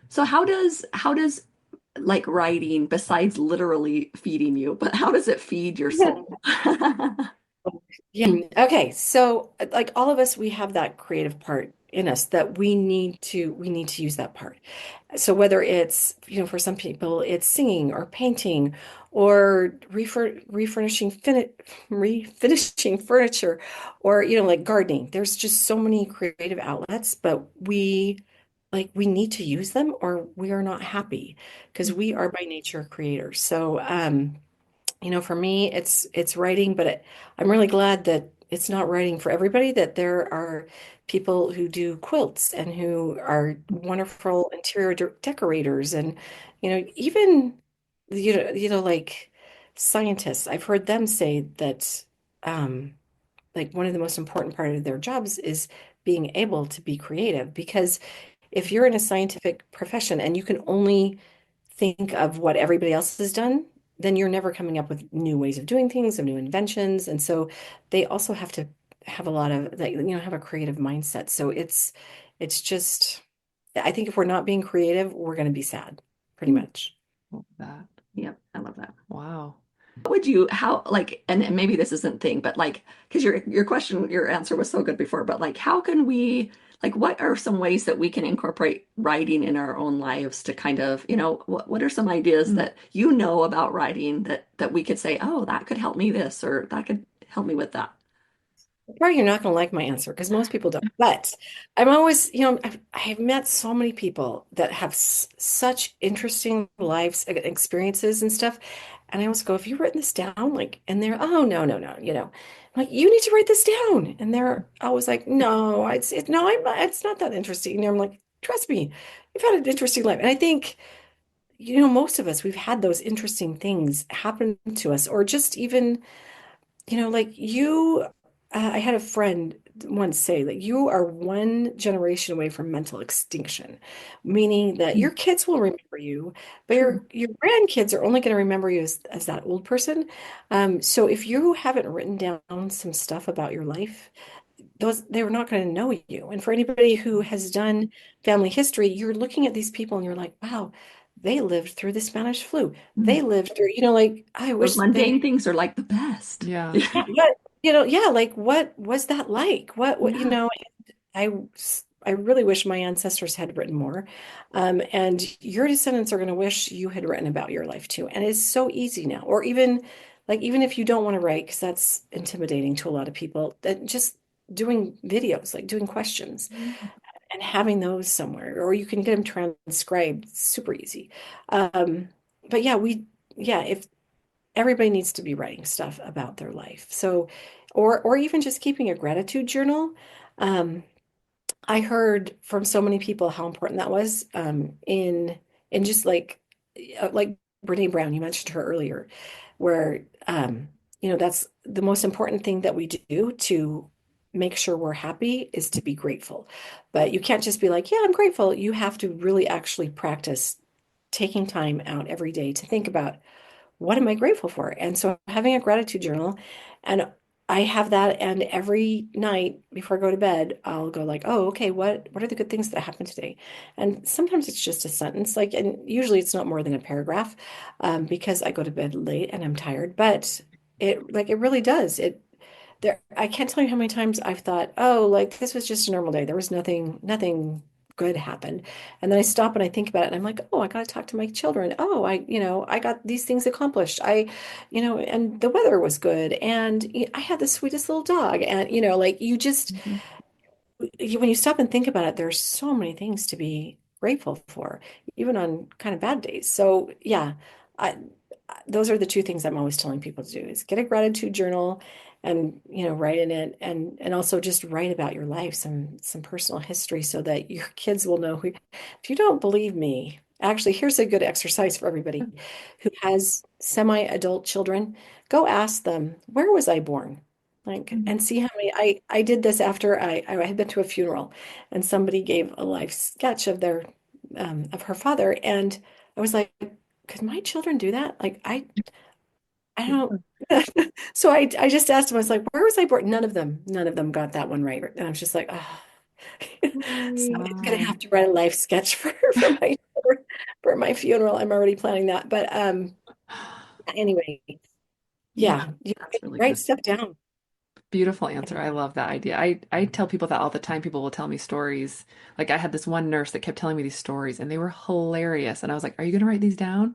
So how does like writing, besides literally feeding you, but how does it feed your yeah. soul? Yeah. Okay. So, like all of us, we have that creative part in us that we need to use that part. So whether it's, for some people, it's singing or painting or refinishing furniture, or, like gardening. There's just so many creative outlets, but we need to use them or we are not happy because we are by nature creators. So, for me, it's writing, but I'm really glad that it's not writing for everybody, that there are people who do quilts and who are wonderful interior decorators and, even, like scientists. I've heard them say that, um, like one of the most important part of their jobs is being able to be creative because if you're in a scientific profession and you can only think of what everybody else has done, then you're never coming up with new ways of doing things, of new inventions. And so they also have to have a lot of like, have a creative mindset. So it's just, I think if we're not being creative, we're going to be sad, pretty much. Love that. Yep, I love that. Wow. What would you, how, like, and maybe this isn't thing, but like, because your answer was so good before, but like, how can we, like, what are some ways that we can incorporate writing in our own lives to kind of, what are some ideas Mm. that about writing that we could say, oh, that could help me this, or that could help me with that? Probably you're not going to like my answer because most people don't. But I'm always, I've met so many people that have such interesting lives experiences and stuff. And I always go, have you written this down? Like, and they're, oh, no, no, no, I'm like, you need to write this down. And they're always like, no, no, it's not that interesting. And I'm like, trust me, you've had an interesting life. And I think, most of us, we've had those interesting things happen to us, or just even like I had a friend once say that you are one generation away from mental extinction, meaning that your kids will remember you, but True. your grandkids are only going to remember you as that old person. So if you haven't written down some stuff about your life, they're not going to know you. And for anybody who has done family history, you're looking at these people and you're like, wow, they lived through the Spanish flu. They lived through, like, I Those wish mundane things are like the best. Yeah. what, like, what was that like? Yeah. I I really wish my ancestors had written more. And your descendants are going to wish you had written about your life too. And it's so easy now. Or even if you don't want to write, because that's intimidating to a lot of people, that just doing videos, like doing questions and having those somewhere, or you can get them transcribed, super easy. Um, but yeah, if everybody needs to be writing stuff about their life. So, or even just keeping a gratitude journal. Um, I heard from so many people how important that was in just like Brene Brown, you mentioned her earlier, where that's the most important thing that we do to make sure we're happy is to be grateful. But you can't just be like, yeah, I'm grateful. You have to really actually practice taking time out every day to think about what am I grateful for? And so having a gratitude journal, and I have that, and every night before I go to bed, I'll go like, oh, okay, what are the good things that happened today? And sometimes it's just a sentence, like, and usually it's not more than a paragraph, because I go to bed late and I'm tired. But it really does. I can't tell you how many times I've thought, oh, like this was just a normal day. There was nothing good happened. And then I stop and I think about it and I'm like, oh, I got to talk to my children. Oh, I got these things accomplished. And the weather was good. And I had the sweetest little dog. And, like you just, when you stop and think about it, there's so many things to be grateful for, even on kind of bad days. So yeah, I, those are the two things I'm always telling people to do is get a gratitude journal and write in it, and also just write about your life, some personal history, so that your kids will know who. If you don't believe me, actually, here's a good exercise for everybody who has semi-adult children. Go ask them, where was I born? Like, and see how many. I did this after I had been to a funeral, and somebody gave a life sketch of their of her father, and I was like, could my children do that? Like, I don't. So I just asked him, I was like, where was I born? None of them got that one right. And I was just like, oh. So I'm gonna have to write a life sketch for my funeral. I'm already planning that. But anyway, Yeah, yeah, you that's really write good. stuff down. beautiful answer. I love that idea. I tell people that all the time. People will tell me stories. Like I had this one nurse that kept telling me these stories and they were hilarious. And I was like, "Are you going to write these down?"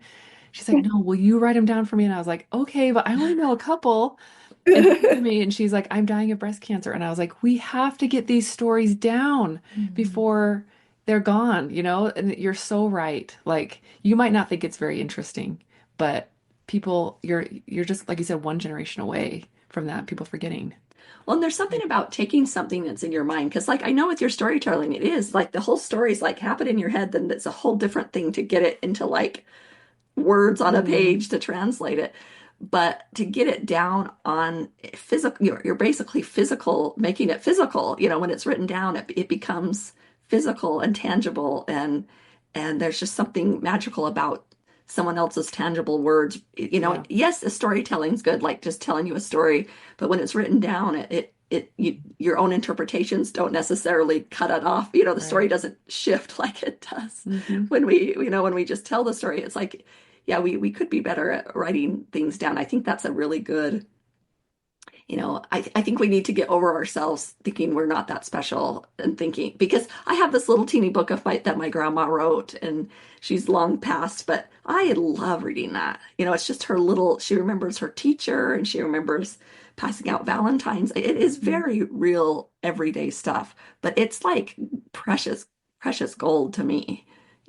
She's like, "No, will you write them down for me?" And I was like, "Okay, but I only know a couple." And she looked at me and she's like, "I'm dying of breast cancer." And I was like, "We have to get these stories down before they're gone, you know?" And you're so right. Like you might not think it's very interesting, but people, you're just like you said, one generation away from that, people forgetting. Well, and there's something about taking something that's in your mind, because like I know with your storytelling, it is like the whole story's like happen in your head, then it's a whole different thing to get it into like words on a page to translate it. But to get it down on physical, you're basically physical, making it physical. When it's written down, it becomes physical and tangible, and there's just something magical about someone else's tangible words. Yeah. Yes, the storytelling's good, like just telling you a story, but when it's written down, your own interpretations don't necessarily cut it off. The story Right. doesn't shift like it does Hmm. when we just tell the story. It's like, yeah, we could be better at writing things down. I think that's a really good, I think we need to get over ourselves thinking we're not that special, and thinking, because I have this little teeny book of fight that my grandma wrote, and she's long passed, but I love reading that. It's just her little, she remembers her teacher and she remembers passing out Valentine's. It is very real everyday stuff, but it's like precious, precious gold to me,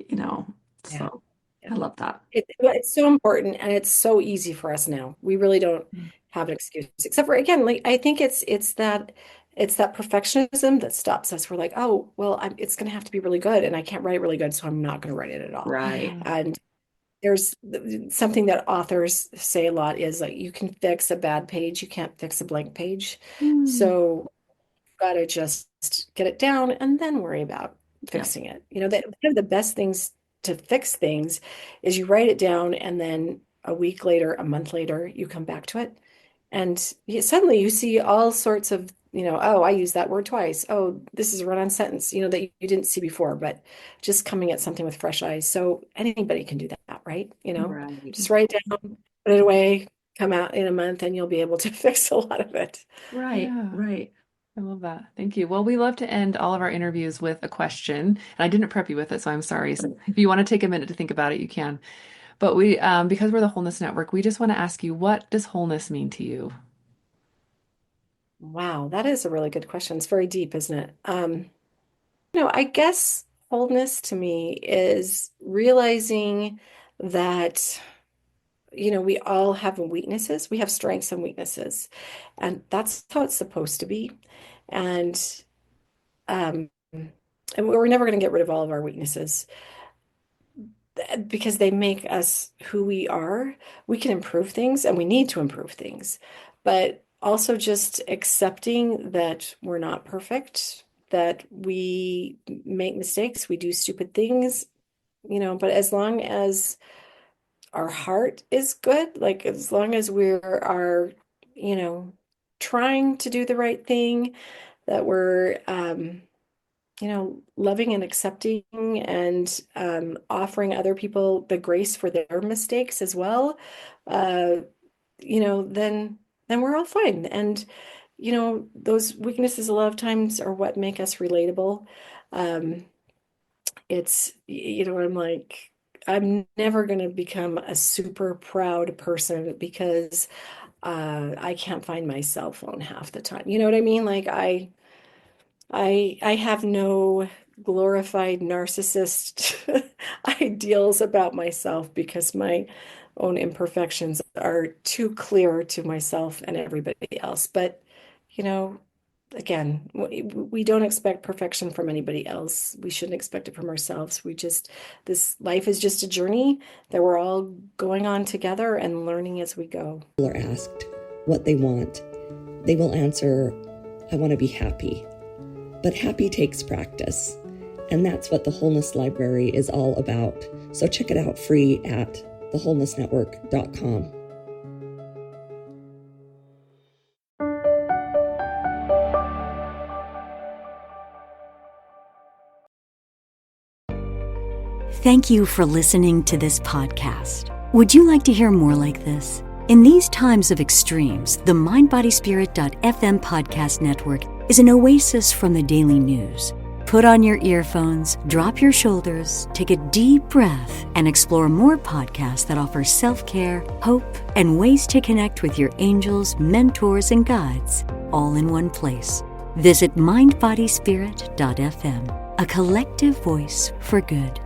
you know. Yeah. So I love that. It's so important, and it's so easy for us now. We really don't have an excuse, except for, again, like I think it's that perfectionism that stops us. We're like, oh, well, it's going to have to be really good, and I can't write really good, so I'm not going to write it at all. Right. And there's something that authors say a lot is like, you can fix a bad page, you can't fix a blank page. Mm. So got to just get it down and then worry about Yeah. fixing it. That one of the best things to fix things is you write it down, and then a week later, a month later, you come back to it, and suddenly you see all sorts of oh, I used that word twice. Oh, this is a run-on sentence, that you didn't see before, but just coming at something with fresh eyes. So anybody can do that, right? Right. Just write it down, put it away, come out in a month, and you'll be able to fix a lot of it. Right. Yeah. Right. I love that. Thank you. Well, we love to end all of our interviews with a question, and I didn't prep you with it, so I'm sorry. So if you want to take a minute to think about it, you can. But we, because we're the Wholeness Network, we just want to ask you, what does wholeness mean to you? Wow, that is a really good question. It's very deep, isn't it? I guess wholeness to me is realizing that, we all have weaknesses. We have strengths and weaknesses, and that's how it's supposed to be. And um, and we're never going to get rid of all of our weaknesses because they make us who we are. We can improve things and we need to improve things, but also just accepting that we're not perfect, that we make mistakes, we do stupid things, but as long as our heart is good, like as long as we are, trying to do the right thing, that we're, loving and accepting and offering other people the grace for their mistakes as well, uh, then we're all fine. And, those weaknesses a lot of times are what make us relatable. I'm like, I'm never going to become a super proud person because I can't find my cell phone half the time. You know what I mean? Like I have no glorified narcissist ideals about myself because my own imperfections are too clear to myself and everybody else. But, again, we don't expect perfection from anybody else. We shouldn't expect it from ourselves. This life is just a journey that we're all going on together and learning as we go. People are asked what they want. They will answer, I want to be happy. But happy takes practice. And that's what the Wholeness Library is all about. So check it out free at thewholenessnetwork.com. Thank you for listening to this podcast. Would you like to hear more like this? In these times of extremes, the mindbodyspirit.fm podcast network is an oasis from the daily news. Put on your earphones, drop your shoulders, take a deep breath, and explore more podcasts that offer self-care, hope, and ways to connect with your angels, mentors, and guides, all in one place. Visit mindbodyspirit.fm, a collective voice for good.